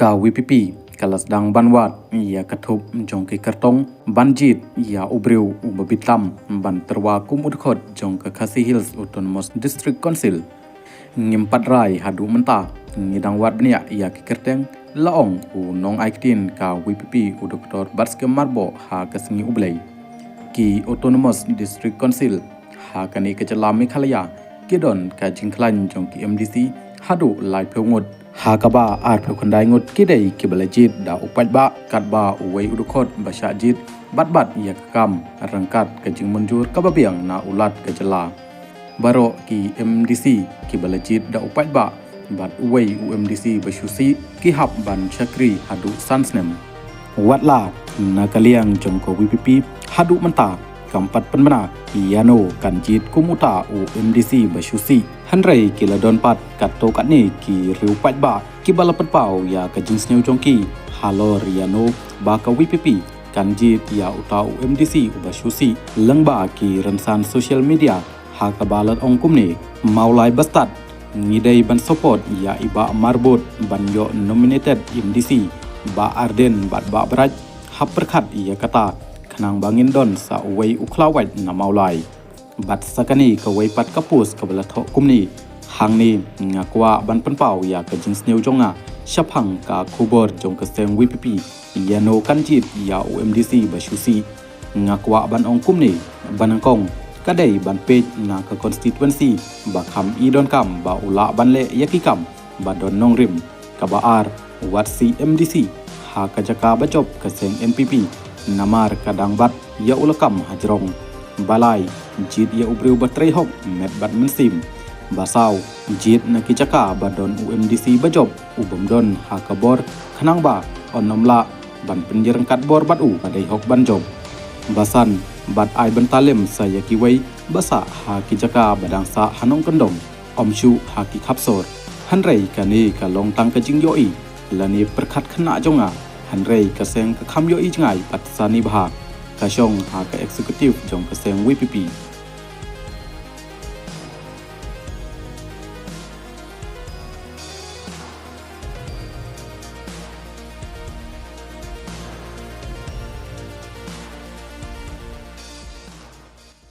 ka WPP kalas dang banwat ia katup jong ke kartong banjit ia ubreu ubabitlam ban terwa kumudkhot jong ke Khasi Hills Autonomous District Council ngimpat rai hadu menta ngidang wat bnia ia ke kerteng laong u nong aiktin ka WPP u Dr. Barske Marbo ha kasengi ublei ki Autonomous District Council ha kani kecela Meghalaya kidon ka jingklan jong ki MDC hadu lai peungut ha kaba ar phukandai ngut kidai kibalajit da upat ba katba uwei udukot basyajit bat ya kam rangkat kajing munjur kababiang na ulat kejela baro ki MDC kibalajit da upat ba bat uwei UMDC basyusi ki hab ban chakri hadu sansnem watla na kaliang jongko WPP hadu menta kampat penmena iano kanjit kumuta UMDC basyusi hanrai kila don pat kato katni ki riu pat ba ki balapat pau ya kajing sneu jongki halo riano ba ka WPP kanjit ya uta UMDC basyusi lengba ki rensan social media ha kabalat ongkumni maulai bastat ngidai ban support ya iba marbot ban yo nominated MDC ba arden bat ba braj hap perkhat ia kata kanang bangin don sa uwei uklawat na maulai bat sakani ka wei pat kapus ka bala tho kumni hangni ngakwa ban penpau ya ka jing sneu jonga shaphang ka khubor jong ka seng WPP yano kanjit ya UMDC basyusi ngakwa ban ong kumni banangkong kadai ban page na ka constituency ba kham I don kam ba ula ban le yakikam ba don nong rim ka ba ar wat si MDC ha ka jaka ba job ka seng NPP namar kadang bat ya ulakam hajrong balai jit ya ubreu batrei hok met bat mensim basau jit na kichaka badon UMDC bajob ubomdon hakabor khanang ba onomla ban penjerengkat bor bat u badai hok ban job basan bat ai bentalem saya kiwei basa ha kichaka badang sa hanong kendong omshu ha ki khapsor hanrei kani kalong tang kajing yoi lani perkhat khana jonga hanrei kaseng ka kham yoi jangai pat sani bha kasong ha ka executive jong kaseng WPP